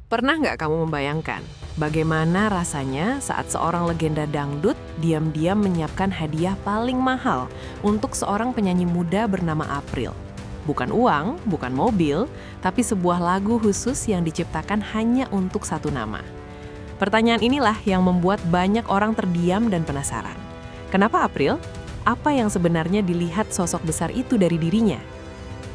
Pernah nggak kamu membayangkan bagaimana rasanya saat seorang legenda dangdut diam-diam menyiapkan hadiah paling mahal untuk seorang penyanyi muda bernama April? Bukan uang, bukan mobil, tapi sebuah lagu khusus yang diciptakan hanya untuk satu nama. Pertanyaan inilah yang membuat banyak orang terdiam dan penasaran. Kenapa April? Apa yang sebenarnya dilihat sosok besar itu dari dirinya?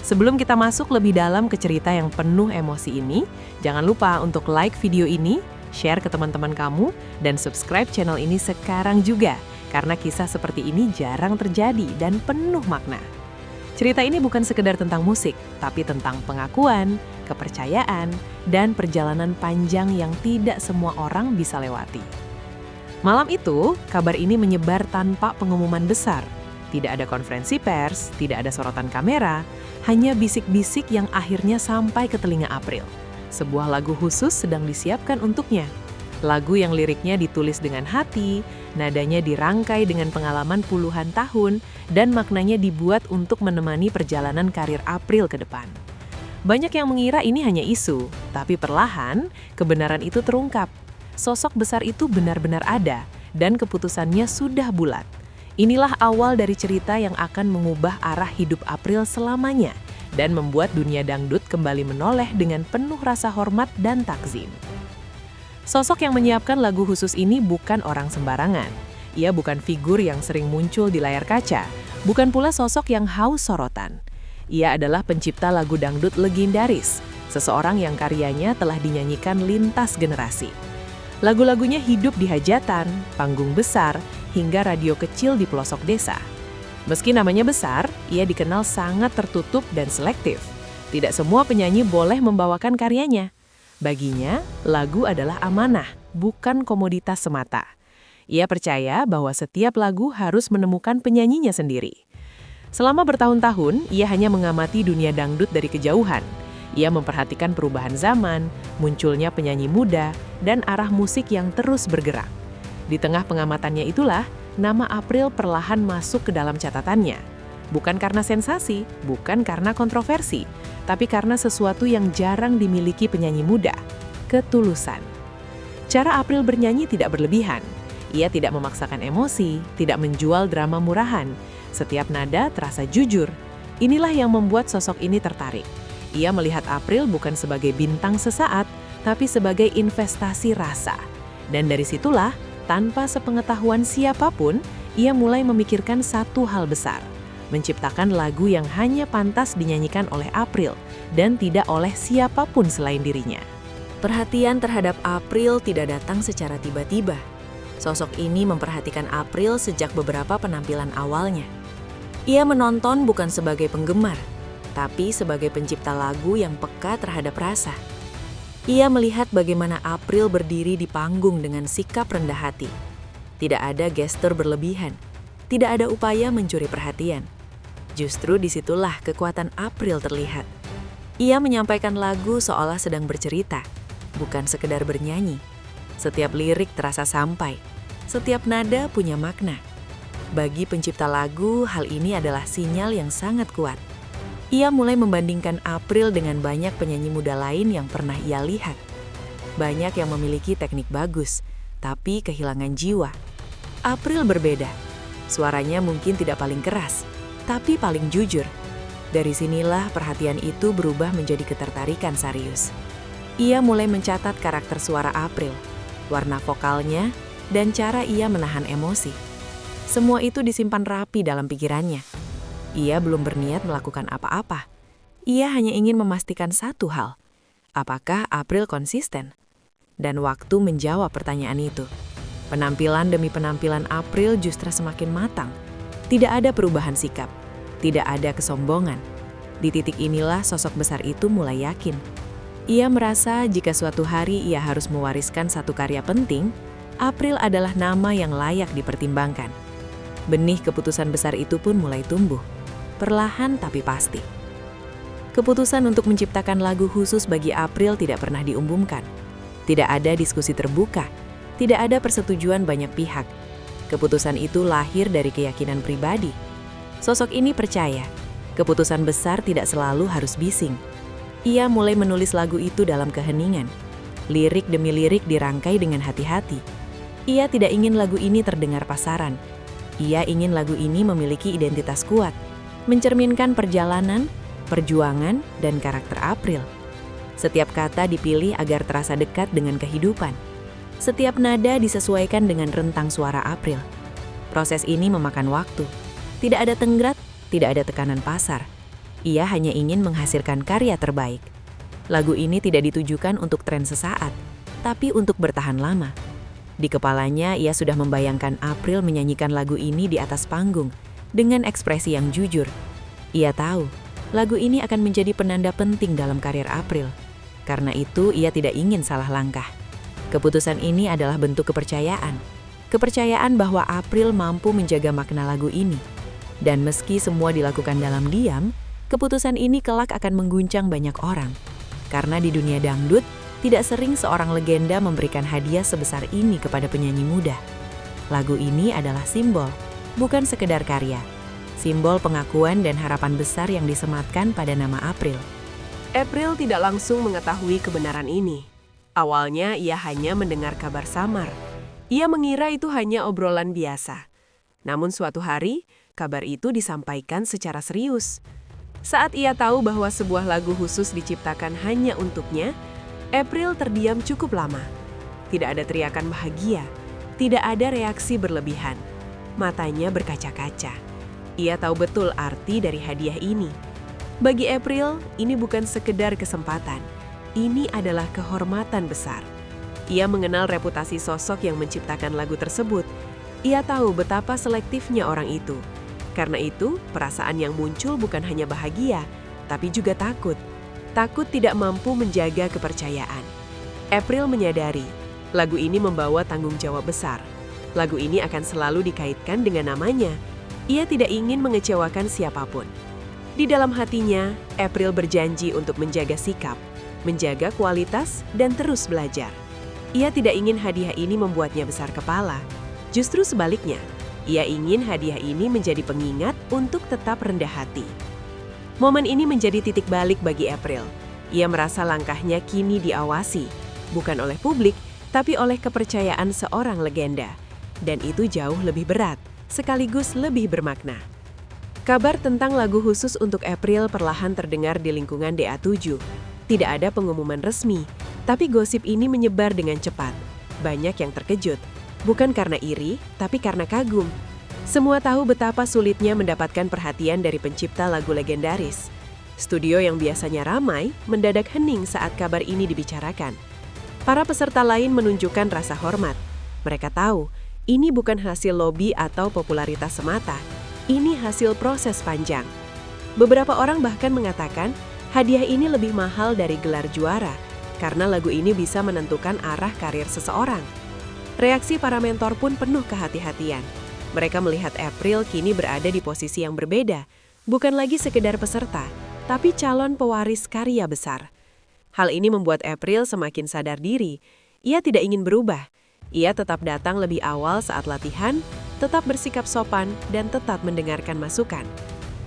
Sebelum kita masuk lebih dalam ke cerita yang penuh emosi ini, jangan lupa untuk like video ini, share ke teman-teman kamu, dan subscribe channel ini sekarang juga, karena kisah seperti ini jarang terjadi dan penuh makna. Cerita ini bukan sekedar tentang musik, tapi tentang pengakuan, kepercayaan, dan perjalanan panjang yang tidak semua orang bisa lewati. Malam itu, kabar ini menyebar tanpa pengumuman besar. Tidak ada konferensi pers, tidak ada sorotan kamera, hanya bisik-bisik yang akhirnya sampai ke telinga April. Sebuah lagu khusus sedang disiapkan untuknya. Lagu yang liriknya ditulis dengan hati, nadanya dirangkai dengan pengalaman puluhan tahun, dan maknanya dibuat untuk menemani perjalanan karir April ke depan. Banyak yang mengira ini hanya isu, tapi perlahan kebenaran itu terungkap. Sosok besar itu benar-benar ada, dan keputusannya sudah bulat. Inilah awal dari cerita yang akan mengubah arah hidup April selamanya dan membuat dunia dangdut kembali menoleh dengan penuh rasa hormat dan takzim. Sosok yang menyiapkan lagu khusus ini bukan orang sembarangan. Ia bukan figur yang sering muncul di layar kaca, bukan pula sosok yang haus sorotan. Ia adalah pencipta lagu dangdut legendaris, seseorang yang karyanya telah dinyanyikan lintas generasi. Lagu-lagunya hidup di hajatan, panggung besar, hingga radio kecil di pelosok desa. Meski namanya besar, ia dikenal sangat tertutup dan selektif. Tidak semua penyanyi boleh membawakan karyanya. Baginya, lagu adalah amanah, bukan komoditas semata. Ia percaya bahwa setiap lagu harus menemukan penyanyinya sendiri. Selama bertahun-tahun, ia hanya mengamati dunia dangdut dari kejauhan. Ia memperhatikan perubahan zaman, munculnya penyanyi muda, dan arah musik yang terus bergerak. Di tengah pengamatannya itulah, nama April perlahan masuk ke dalam catatannya. Bukan karena sensasi, bukan karena kontroversi, tapi karena sesuatu yang jarang dimiliki penyanyi muda, ketulusan. Cara April bernyanyi tidak berlebihan. Ia tidak memaksakan emosi, tidak menjual drama murahan. Setiap nada terasa jujur. Inilah yang membuat sosok ini tertarik. Ia melihat April bukan sebagai bintang sesaat, tapi sebagai investasi rasa. Dan dari situlah, tanpa sepengetahuan siapapun, ia mulai memikirkan satu hal besar. Menciptakan lagu yang hanya pantas dinyanyikan oleh April dan tidak oleh siapapun selain dirinya. Perhatian terhadap April tidak datang secara tiba-tiba. Sosok ini memperhatikan April sejak beberapa penampilan awalnya. Ia menonton bukan sebagai penggemar, tapi sebagai pencipta lagu yang peka terhadap rasa. Ia melihat bagaimana April berdiri di panggung dengan sikap rendah hati. Tidak ada gestur berlebihan, tidak ada upaya mencuri perhatian. Justru disitulah kekuatan April terlihat. Ia menyampaikan lagu seolah sedang bercerita, bukan sekedar bernyanyi. Setiap lirik terasa sampai, setiap nada punya makna. Bagi pencipta lagu, hal ini adalah sinyal yang sangat kuat. Ia mulai membandingkan April dengan banyak penyanyi muda lain yang pernah ia lihat. Banyak yang memiliki teknik bagus, tapi kehilangan jiwa. April berbeda. Suaranya mungkin tidak paling keras, tapi paling jujur. Dari sinilah perhatian itu berubah menjadi ketertarikan serius. Ia mulai mencatat karakter suara April, warna vokalnya, dan cara ia menahan emosi. Semua itu disimpan rapi dalam pikirannya. Ia belum berniat melakukan apa-apa. Ia hanya ingin memastikan satu hal. Apakah April konsisten? Dan waktu menjawab pertanyaan itu. Penampilan demi penampilan April justru semakin matang. Tidak ada perubahan sikap. Tidak ada kesombongan. Di titik inilah sosok besar itu mulai yakin. Ia merasa jika suatu hari ia harus mewariskan satu karya penting, April adalah nama yang layak dipertimbangkan. Benih keputusan besar itu pun mulai tumbuh. Perlahan tapi pasti. Keputusan untuk menciptakan lagu khusus bagi April tidak pernah diumumkan. Tidak ada diskusi terbuka, tidak ada persetujuan banyak pihak. Keputusan itu lahir dari keyakinan pribadi. Sosok ini percaya, keputusan besar tidak selalu harus bising. Ia mulai menulis lagu itu dalam keheningan. Lirik demi lirik dirangkai dengan hati-hati. Ia tidak ingin lagu ini terdengar pasaran. Ia ingin lagu ini memiliki identitas kuat, mencerminkan perjalanan, perjuangan, dan karakter April. Setiap kata dipilih agar terasa dekat dengan kehidupan. Setiap nada disesuaikan dengan rentang suara April. Proses ini memakan waktu. Tidak ada tenggat, tidak ada tekanan pasar. Ia hanya ingin menghasilkan karya terbaik. Lagu ini tidak ditujukan untuk tren sesaat, tapi untuk bertahan lama. Di kepalanya, ia sudah membayangkan April menyanyikan lagu ini di atas panggung dengan ekspresi yang jujur. Ia tahu, lagu ini akan menjadi penanda penting dalam karir April. Karena itu, ia tidak ingin salah langkah. Keputusan ini adalah bentuk kepercayaan. Kepercayaan bahwa April mampu menjaga makna lagu ini. Dan meski semua dilakukan dalam diam, keputusan ini kelak akan mengguncang banyak orang. Karena di dunia dangdut, tidak sering seorang legenda memberikan hadiah sebesar ini kepada penyanyi muda. Lagu ini adalah simbol, bukan sekedar karya. Simbol pengakuan dan harapan besar yang disematkan pada nama April. April tidak langsung mengetahui kebenaran ini. Awalnya ia hanya mendengar kabar samar. Ia mengira itu hanya obrolan biasa. Namun suatu hari, kabar itu disampaikan secara serius. Saat ia tahu bahwa sebuah lagu khusus diciptakan hanya untuknya, April terdiam cukup lama. Tidak ada teriakan bahagia, tidak ada reaksi berlebihan. Matanya berkaca-kaca. Ia tahu betul arti dari hadiah ini. Bagi April, ini bukan sekedar kesempatan. Ini adalah kehormatan besar. Ia mengenal reputasi sosok yang menciptakan lagu tersebut. Ia tahu betapa selektifnya orang itu. Karena itu, perasaan yang muncul bukan hanya bahagia, tapi juga takut. Takut tidak mampu menjaga kepercayaan. April menyadari, lagu ini membawa tanggung jawab besar. Lagu ini akan selalu dikaitkan dengan namanya. Ia tidak ingin mengecewakan siapapun. Di dalam hatinya, April berjanji untuk menjaga sikap, menjaga kualitas, dan terus belajar. Ia tidak ingin hadiah ini membuatnya besar kepala. Justru sebaliknya, ia ingin hadiah ini menjadi pengingat untuk tetap rendah hati. Momen ini menjadi titik balik bagi April. Ia merasa langkahnya kini diawasi, bukan oleh publik, tapi oleh kepercayaan seorang legenda. Dan itu jauh lebih berat, sekaligus lebih bermakna. Kabar tentang lagu khusus untuk April perlahan terdengar di lingkungan DA7. Tidak ada pengumuman resmi, tapi gosip ini menyebar dengan cepat. Banyak yang terkejut. Bukan karena iri, tapi karena kagum. Semua tahu betapa sulitnya mendapatkan perhatian dari pencipta lagu legendaris. Studio yang biasanya ramai, mendadak hening saat kabar ini dibicarakan. Para peserta lain menunjukkan rasa hormat. Mereka tahu, ini bukan hasil lobi atau popularitas semata. Ini hasil proses panjang. Beberapa orang bahkan mengatakan, hadiah ini lebih mahal dari gelar juara, karena lagu ini bisa menentukan arah karir seseorang. Reaksi para mentor pun penuh kehati-hatian. Mereka melihat April kini berada di posisi yang berbeda, bukan lagi sekedar peserta, tapi calon pewaris karya besar. Hal ini membuat April semakin sadar diri. Ia tidak ingin berubah. Ia tetap datang lebih awal saat latihan, tetap bersikap sopan, dan tetap mendengarkan masukan.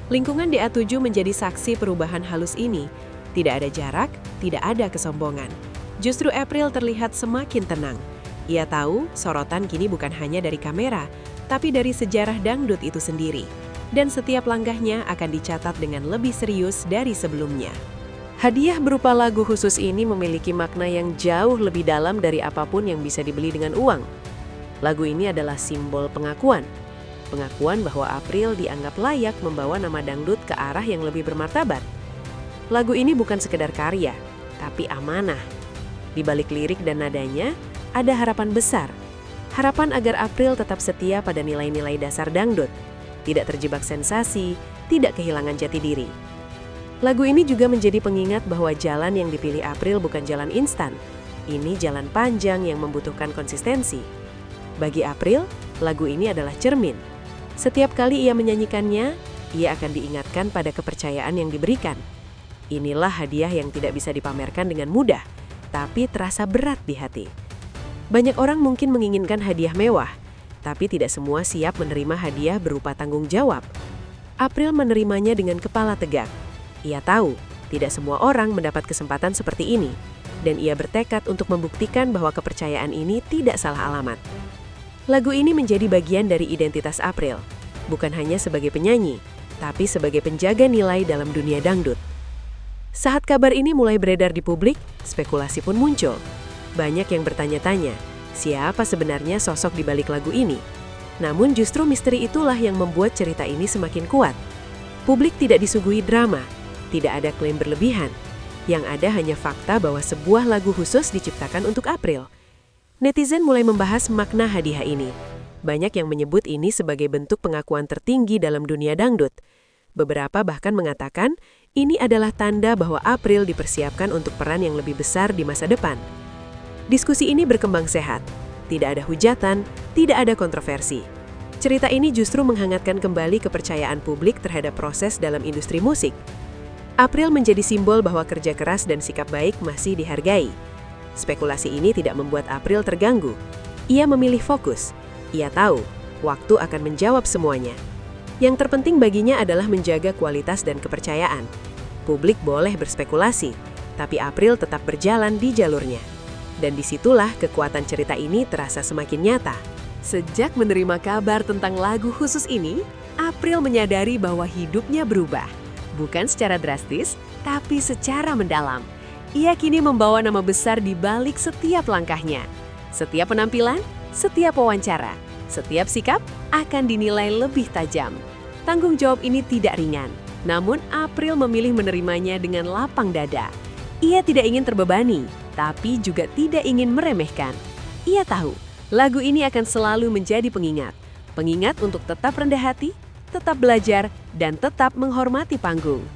Lingkungan DA7 menjadi saksi perubahan halus ini. Tidak ada jarak, tidak ada kesombongan. Justru April terlihat semakin tenang. Ia tahu sorotan kini bukan hanya dari kamera, tapi dari sejarah dangdut itu sendiri. Dan setiap langkahnya akan dicatat dengan lebih serius dari sebelumnya. Hadiah berupa lagu khusus ini memiliki makna yang jauh lebih dalam dari apapun yang bisa dibeli dengan uang. Lagu ini adalah simbol pengakuan. Pengakuan bahwa April dianggap layak membawa nama dangdut ke arah yang lebih bermartabat. Lagu ini bukan sekedar karya, tapi amanah. Di balik lirik dan nadanya, ada harapan besar. Harapan agar April tetap setia pada nilai-nilai dasar dangdut. Tidak terjebak sensasi, tidak kehilangan jati diri. Lagu ini juga menjadi pengingat bahwa jalan yang dipilih April bukan jalan instan. Ini jalan panjang yang membutuhkan konsistensi. Bagi April, lagu ini adalah cermin. Setiap kali ia menyanyikannya, ia akan diingatkan pada kepercayaan yang diberikan. Inilah hadiah yang tidak bisa dipamerkan dengan mudah, tapi terasa berat di hati. Banyak orang mungkin menginginkan hadiah mewah, tapi tidak semua siap menerima hadiah berupa tanggung jawab. April menerimanya dengan kepala tegak. Ia tahu, tidak semua orang mendapat kesempatan seperti ini. dan ia bertekad untuk membuktikan bahwa kepercayaan ini tidak salah alamat. Lagu ini menjadi bagian dari identitas April, bukan hanya sebagai penyanyi, tapi sebagai penjaga nilai dalam dunia dangdut. Saat kabar ini mulai beredar di publik, spekulasi pun muncul. Banyak yang bertanya-tanya, siapa sebenarnya sosok di balik lagu ini? Namun justru misteri itulah yang membuat cerita ini semakin kuat. Publik tidak disuguhi drama, tidak ada klaim berlebihan. Yang ada hanya fakta bahwa sebuah lagu khusus diciptakan untuk April. Netizen mulai membahas makna hadiah ini. Banyak yang menyebut ini sebagai bentuk pengakuan tertinggi dalam dunia dangdut. Beberapa bahkan mengatakan ini adalah tanda bahwa April dipersiapkan untuk peran yang lebih besar di masa depan. Diskusi ini berkembang sehat. Tidak ada hujatan, tidak ada kontroversi. Cerita ini justru menghangatkan kembali kepercayaan publik terhadap proses dalam industri musik. April menjadi simbol bahwa kerja keras dan sikap baik masih dihargai. Spekulasi ini tidak membuat April terganggu. Ia memilih fokus. Ia tahu, waktu akan menjawab semuanya. Yang terpenting baginya adalah menjaga kualitas dan kepercayaan. Publik boleh berspekulasi, tapi April tetap berjalan di jalurnya. Dan disitulah kekuatan cerita ini terasa semakin nyata. Sejak menerima kabar tentang lagu khusus ini, April menyadari bahwa hidupnya berubah. Bukan secara drastis, tapi secara mendalam. Ia kini membawa nama besar di balik setiap langkahnya. Setiap penampilan, setiap wawancara, setiap sikap akan dinilai lebih tajam. Tanggung jawab ini tidak ringan, namun April memilih menerimanya dengan lapang dada. Ia tidak ingin terbebani, tapi juga tidak ingin meremehkan. Ia tahu, lagu ini akan selalu menjadi pengingat. Pengingat untuk tetap rendah hati, tetap belajar, dan tetap menghormati panggung.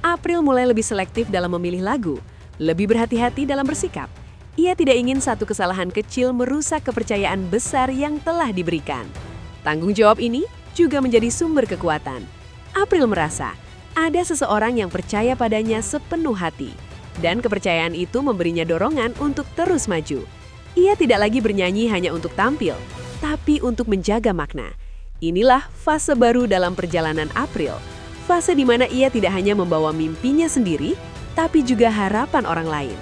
April mulai lebih selektif dalam memilih lagu, lebih berhati-hati dalam bersikap. Ia tidak ingin satu kesalahan kecil merusak kepercayaan besar yang telah diberikan. Tanggung jawab ini juga menjadi sumber kekuatan. April merasa ada seseorang yang percaya padanya sepenuh hati, dan kepercayaan itu memberinya dorongan untuk terus maju. Ia tidak lagi bernyanyi hanya untuk tampil, tapi untuk menjaga makna. Inilah fase baru dalam perjalanan April, fase di mana ia tidak hanya membawa mimpinya sendiri, tapi juga harapan orang lain.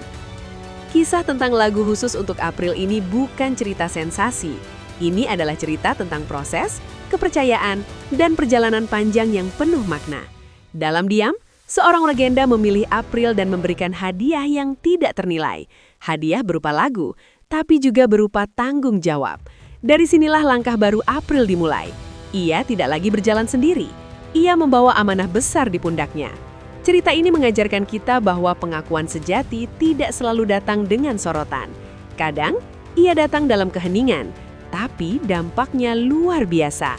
Kisah tentang lagu khusus untuk April ini bukan cerita sensasi. Ini adalah cerita tentang proses, kepercayaan, dan perjalanan panjang yang penuh makna. Dalam diam, seorang legenda memilih April dan memberikan hadiah yang tidak ternilai. Hadiah berupa lagu, tapi juga berupa tanggung jawab. Dari sinilah langkah baru April dimulai. Ia tidak lagi berjalan sendiri. Ia membawa amanah besar di pundaknya. Cerita ini mengajarkan kita bahwa pengakuan sejati tidak selalu datang dengan sorotan. Kadang, ia datang dalam keheningan, tapi dampaknya luar biasa.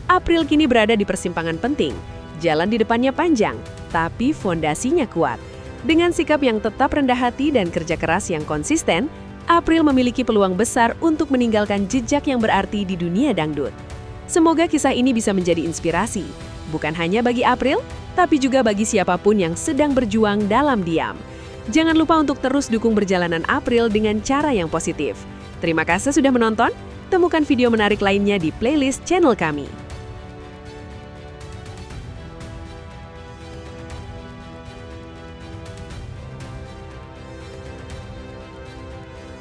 April kini berada di persimpangan penting. Jalan di depannya panjang, tapi fondasinya kuat. Dengan sikap yang tetap rendah hati dan kerja keras yang konsisten, April memiliki peluang besar untuk meninggalkan jejak yang berarti di dunia dangdut. Semoga kisah ini bisa menjadi inspirasi, bukan hanya bagi April, tapi juga bagi siapapun yang sedang berjuang dalam diam. Jangan lupa untuk terus dukung perjalanan April dengan cara yang positif. Terima kasih sudah menonton. Temukan video menarik lainnya di playlist channel kami.